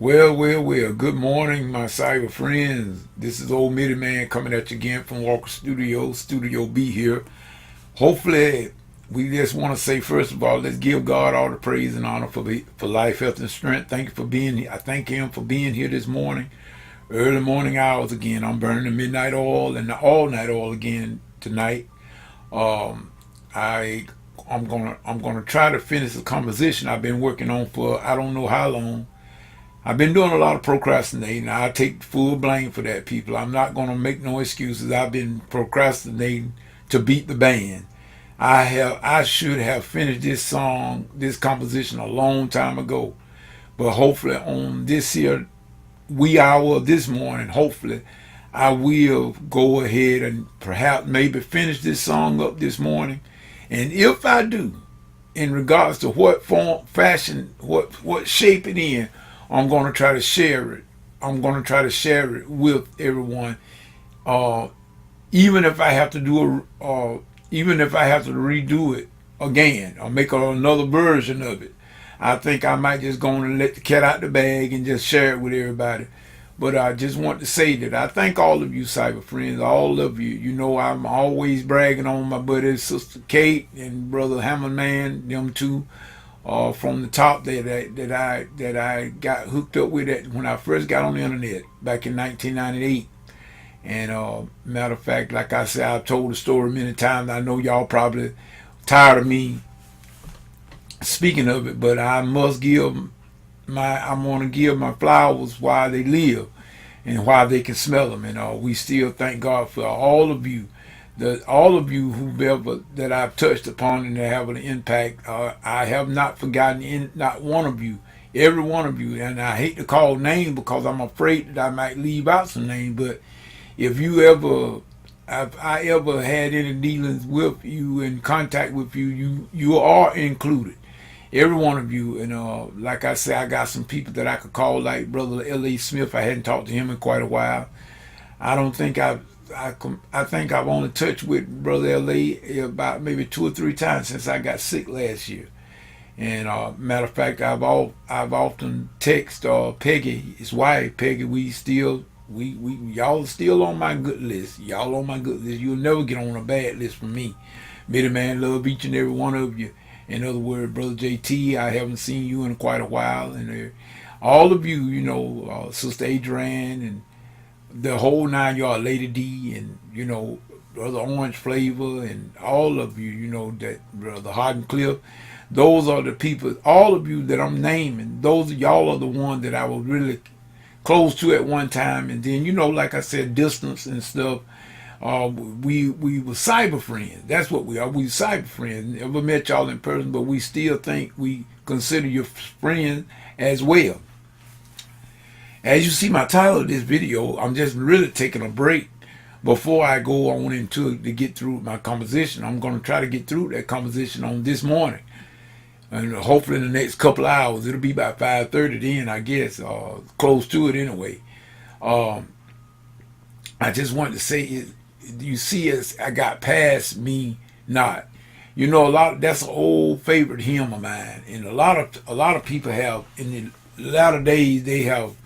Well. Good morning, my cyber friends. This is old Mitty Man coming at you again from Walker Studios, Studio B here. Hopefully, we just want to say first of all, let's give God all the praise and honor for life, health, and strength. Thank you for being here. I thank Him for being here this morning, early morning hours again. I'm burning the midnight oil and the all night oil again tonight. Um, I I'm gonna try to finish the composition I've been working on for I don't know how long. I've been doing a lot of procrastinating. I take full blame for that, people. I'm not going to make no excuses. I've been procrastinating to beat the band. I should have finished this song, this composition a long time ago. But hopefully on this here wee hour of this morning, hopefully I will go ahead and perhaps maybe finish this song up this morning. And if I do, in regards to what form, fashion, what shape it in, I'm going to try to share it. I'm going to try to share it with everyone. Uh, even if I have to even if I have to redo it again or make another version of it, I think I might just go and let the cat out the bag and just share it with everybody. But I just want to say that I thank all of you cyber friends, all of you. You know I'm always bragging on my buddy Sister Kate and Brother Hammond Man, them two, from the top that I got hooked up with it when I first got on the internet back in 1998. And matter of fact, like I said, I've told the story many times. I know y'all probably tired of me speaking of it, but I'm gonna give my flowers while they live and while they can smell them. And we still thank God for all of you, all of you who've ever that I've touched upon and that have an impact. I have not forgotten not one of you, every one of you. And I hate to call names because I'm afraid that I might leave out some names. But if you ever, if I ever had any dealings with you, in contact with you, you are included. Every one of you. And like I said, I got some people that I could call, like Brother L.A. Smith. I hadn't talked to him in quite a while. I don't think I think I've only touched with Brother L.A. about maybe 2 or 3 times since I got sick last year. And matter of fact, I've often text Peggy, his wife Peggy. We y'all still on my good list. Y'all on my good list. You'll never get on a bad list from me. Middle man, love each and every one of you. In other words, Brother JT, I haven't seen you in quite a while, and all of you, Sister Adrian and the whole 9 yard, Lady D, and Brother Orange Flavor, and all of you, that Brother Harden Cliff. Those are the people. All of you that I'm naming. Those y'all are the ones that I was really close to at one time, and then like I said, distance and stuff. We were cyber friends. That's what we are. We cyber friends. Never met y'all in person, but we still think we consider you friends as well. As you see my title of this video, I'm just really taking a break before I go on into it to get through my composition. I'm going to try to get through that composition on this morning. And hopefully in the next couple of hours. It'll be about 5:30 then, I guess, close to it anyway. Um, I just wanted to say, you see, as I got past me not. That's an old favorite hymn of mine, and a lot of people have in the latter days they have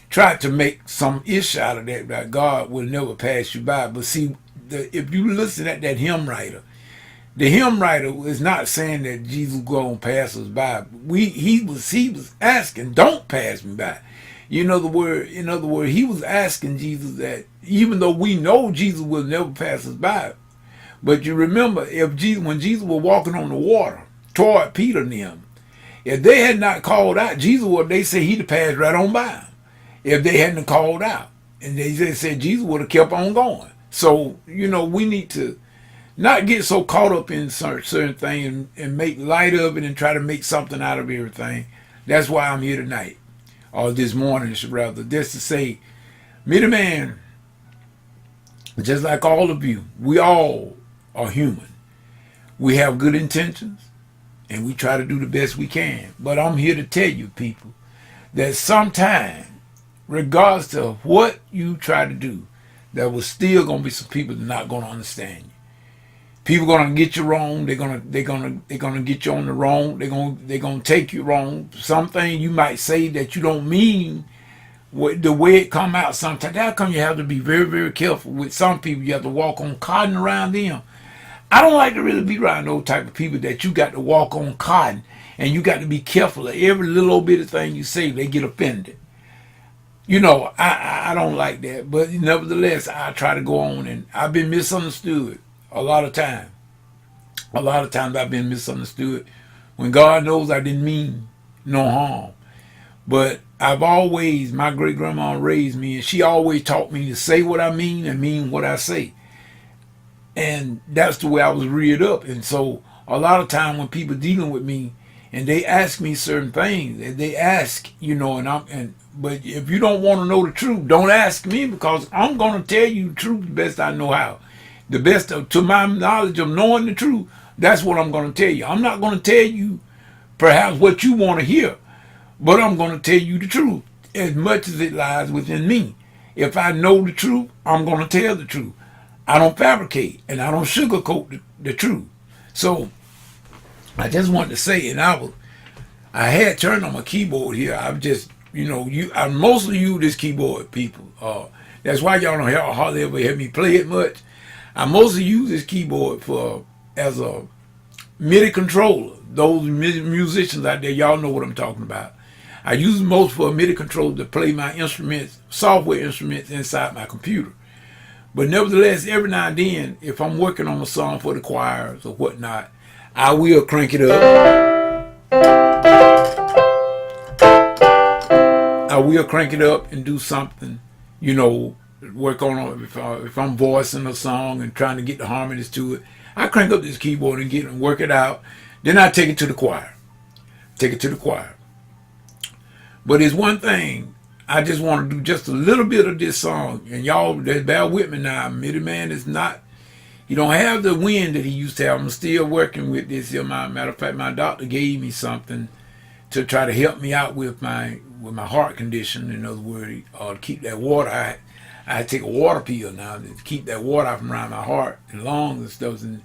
tried to make some issue out of that God will never pass you by. But see, if you listen at that hymn writer, the hymn writer is not saying that Jesus gonna pass us by. He was asking, don't pass me by. In other words, he was asking Jesus that even though we know Jesus will never pass us by, but you remember when Jesus was walking on the water toward Peter and them, if they had not called out, they say he'd have passed right on by him. If they hadn't called out, and they just said Jesus would have kept on going. So we need to not get so caught up in certain things and make light of it and try to make something out of everything. That's why I'm here tonight, or this morning rather, just to say, Middle Man, just like all of you, we all are human. We have good intentions, and we try to do the best we can. But I'm here to tell you, people, that sometimes, regardless of what you try to do, there was still going to be some people that are not going to understand you. People gonna get you wrong. They're gonna get you on the wrong. They're gonna take you wrong. Something you might say that you don't mean the way it come out sometimes. That come you have to be very, very careful with some people. You have to walk on cotton around them. I don't like to really be around those type of people that you got to walk on cotton and you got to be careful of every little old bit of thing you say. They get offended. You know, I don't like that. But nevertheless, I try to go on, and I've been misunderstood a lot of times. A lot of times I've been misunderstood when God knows I didn't mean no harm. But I've always, my great grandma raised me, and she always taught me to say what I mean and mean what I say. And that's the way I was reared up. And so a lot of time when people dealing with me and they ask me certain things, they ask, you know, but if you don't want to know the truth, don't ask me, because I'm going to tell you the truth the best I know how. The best to my knowledge of knowing the truth, that's what I'm going to tell you. I'm not going to tell you perhaps what you want to hear, but I'm going to tell you the truth as much as it lies within me. If I know the truth, I'm going to tell the truth. I don't fabricate and I don't sugarcoat the truth. So I just wanted to say, and I had turned on my keyboard here. I've just, you know, I mostly use this keyboard, people. That's why y'all don't hardly ever hear me play it much. I mostly use this keyboard as a MIDI controller. Those musicians out there, y'all know what I'm talking about. I use it most for a MIDI controller to play my instruments, software instruments inside my computer. But nevertheless, every now and then, if I'm working on a song for the choirs or whatnot, I will crank it up. I will crank it up and do something, you know, work on if I'm voicing a song and trying to get the harmonies to it. I crank up this keyboard and work it out. Then I take it to the choir. But it's one thing. I just want to do just a little bit of this song. And y'all, bear with me now. MIDI Man is not, he don't have the wind that he used to have. I'm still working with this. Matter of fact, my doctor gave me something to try to help me out with my heart condition. In other words, to keep that water. I take a water pill now to keep that water from around my heart and lungs and stuff. And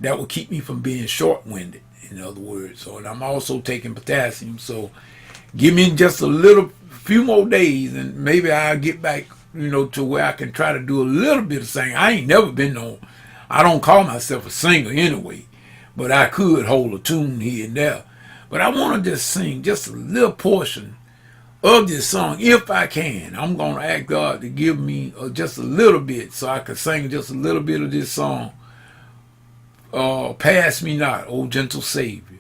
that will keep me from being short-winded, in other words. So, and I'm also taking potassium. So give me just a few more days, and maybe I'll get back, you know, to where I can try to do a little bit of singing. I ain't never been I don't call myself a singer anyway, but I could hold a tune here and there. But I want to just sing just a little portion of this song, if I can. I'm going to ask God to give me just a little bit so I can sing just a little bit of this song. Pass me not, O gentle Savior.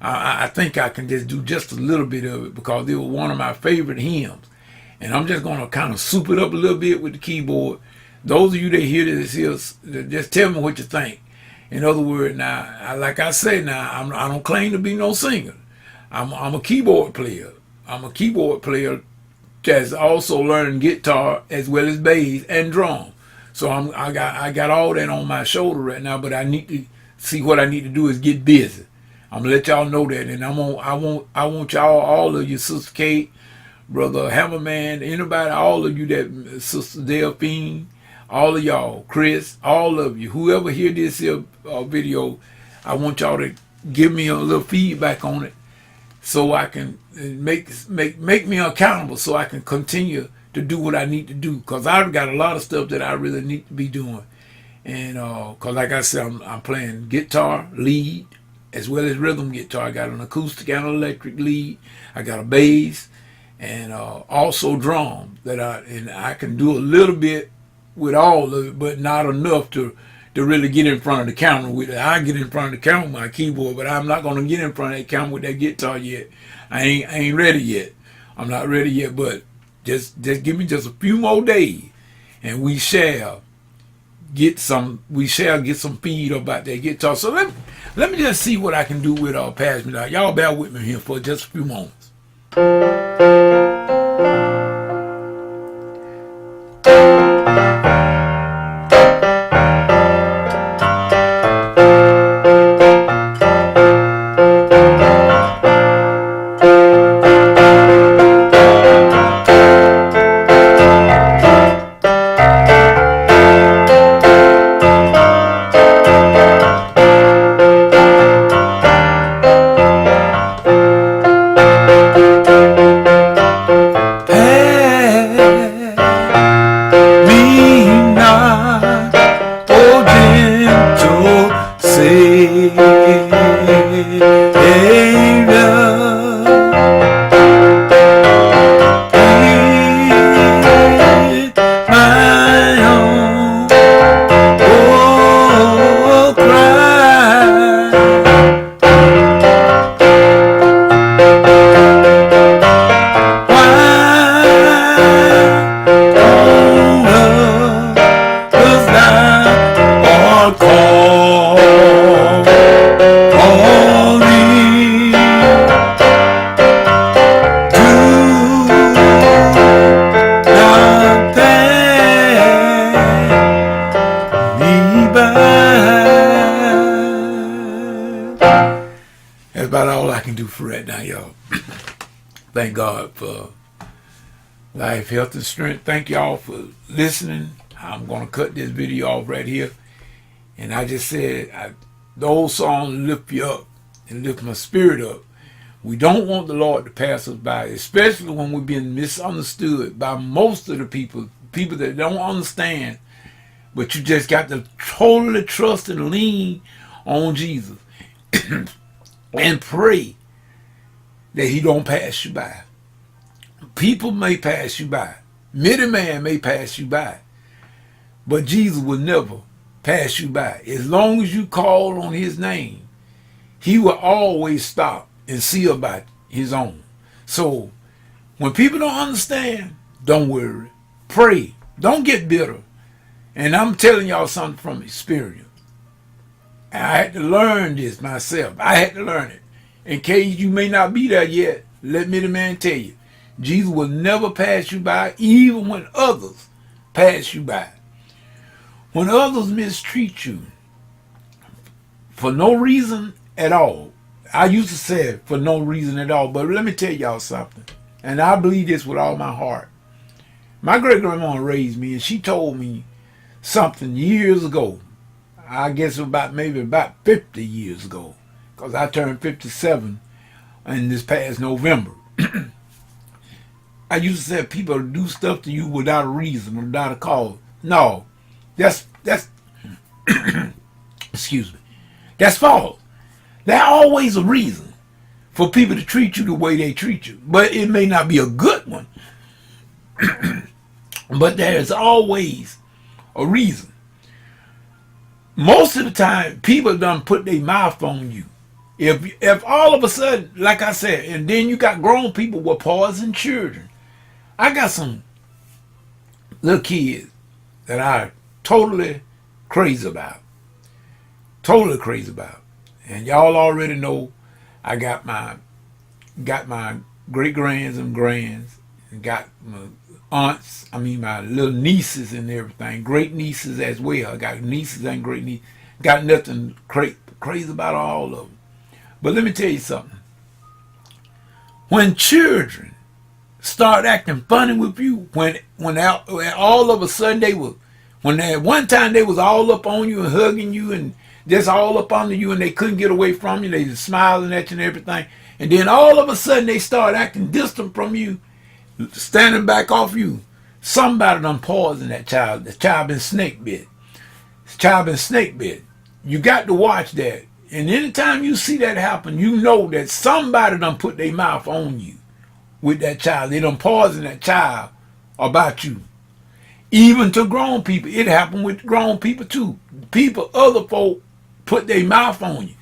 I think I can just do just a little bit of it because it was one of my favorite hymns. And I'm just going to kind of soup it up a little bit with the keyboard. Those of you that hear this here, just tell me what you think. In other words, now, like I said, now, I don't claim to be no singer. I'm a keyboard player. I'm a keyboard player that's also learning guitar as well as bass and drum. So I got all that on my shoulder right now, but I need to see what I need to do is get busy. I'm gonna let y'all know that, and I want y'all, all of you, Sister Kate, Brother Hammerman, anybody, all of you that, Sister Delphine, all of y'all, Chris, all of you, whoever hear this here video, I want y'all to give me a little feedback on it, so I can make me accountable, so I can continue to do what I need to do, because I've got a lot of stuff that I really need to be doing, and because like I said, I'm playing guitar, lead, as well as rhythm guitar. I got an acoustic and an electric lead. I got a bass, and also drum that I can do a little bit with all of it, but not enough to really get in front of the camera with it. I get in front of the camera with my keyboard, but I'm not gonna get in front of that camera with that guitar yet. I ain't ready yet. I'm not ready yet, but just give me just a few more days, and we shall get some feed about that guitar. So let me just see what I can do with Pass Me Not. Y'all bear with me here for just a few moments. Pass me not, oh gentle Savior. That's about all I can do for right now, y'all. Thank God for life, health, and strength. Thank y'all for listening. I'm going to cut this video off right here. And I just said, the old song lift you up and lift my spirit up. We don't want the Lord to pass us by, especially when we're being misunderstood by most of the people that don't understand. But you just got to totally trust and lean on Jesus and pray that he don't pass you by. People may pass you by. Many man may pass you by. But Jesus will never pass you by. As long as you call on his name, he will always stop and see about his own. So when people don't understand, don't worry. Pray. Don't get bitter. And I'm telling y'all something from experience. I had to learn this myself. I had to learn it. In case you may not be there yet, let me the man tell you, Jesus will never pass you by, even when others pass you by. When others mistreat you for no reason at all, I used to say for no reason at all, but let me tell y'all something, and I believe this with all my heart. My great-grandma raised me, and she told me something years ago. I guess maybe about 50 years ago, because I turned 57 in this past November. I used to say people do stuff to you without a reason, without a cause. No, that's excuse me, that's false. There's always a reason for people to treat you the way they treat you, but it may not be a good one. But there's always a reason. Most of the time, people done put their mouth on you. If all of a sudden, like I said, and then you got grown people with pausing children. I got some little kids that I totally crazy about. Totally crazy about. And y'all already know I got my great grands and grands, and got my aunts, my little nieces and everything, great nieces as well. I got nieces and great nieces. Got nothing crazy about all of them. But let me tell you something. When children start acting funny with you, when all of a sudden at one time they was all up on you and hugging you and just all up under you and they couldn't get away from you, they was smiling at you and everything, and then all of a sudden they start acting distant from you, standing back off you. Somebody done poisoned that child. The child been snake bit. The child been snake bit. You got to watch that. And anytime you see that happen, you know that somebody done put their mouth on you with that child. They done poison that child about you. Even to grown people. It happened with grown people too. Other folk put their mouth on you.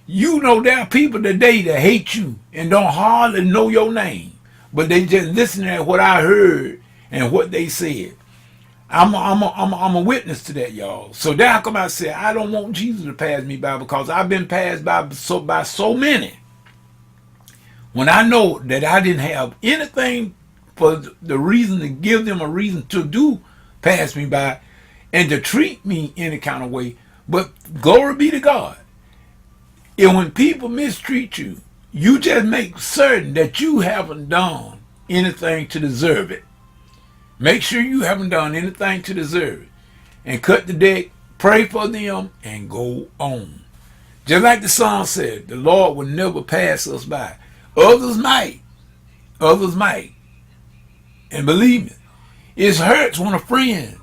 You know there are people today that hate you and don't hardly know your name. But they just listen to what I heard and what they said. I'm a witness to that, y'all. So there come I say I don't want Jesus to pass me by, because I've been passed by so many. When I know that I didn't have anything for the reason to give them a reason to do pass me by and to treat me any kind of way. But glory be to God. And when people mistreat you, you just make certain that you haven't done anything to deserve it. Make sure you haven't done anything to deserve it. And cut the deck, pray for them, and go on. Just like the song said, the Lord will never pass us by. Others might, Others might. And believe me, it hurts when a friend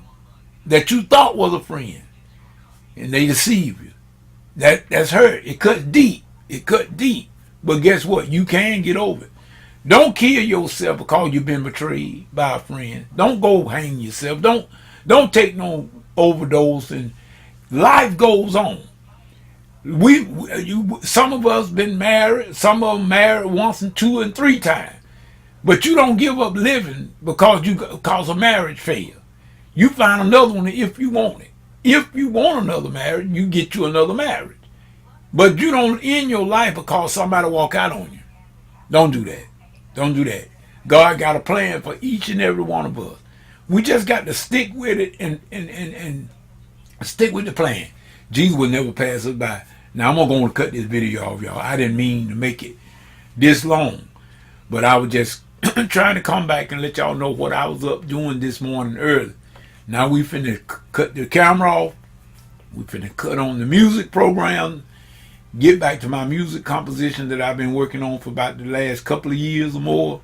that you thought was a friend and they deceive you. That's hurt. It cuts deep. It cut deep. But guess what? You can get over it. Don't kill yourself because you've been betrayed by a friend. Don't go hang yourself. Don't take no overdose. And life goes on. Some of us been married. Some of them married once and two and three times. But you don't give up living because a marriage failed. You find another one if you want it. If you want another marriage, you get you another marriage. But you don't end your life because somebody walk out on you. Don't do that. Don't do that. God got a plan for each and every one of us. We just got to stick with it and stick with the plan. Jesus will never pass us by. Now, I'm going to cut this video off, y'all. I didn't mean to make it this long. But I was just trying to come back and let y'all know what I was up doing this morning early. Now we finna cut the camera off. We finna cut on the music program. Get back to my music composition that I've been working on for about the last couple of years or more.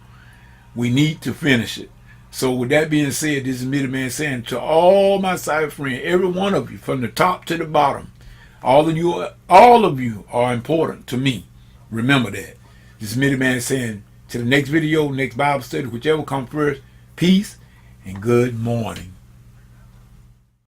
We need to finish it. So with that being said, this is Mitty Man saying to all my cyber friends, every one of you, from the top to the bottom, all of you are important to me. Remember that. This is Mitty Man saying to the next video, next Bible study, whichever comes first, peace and good morning.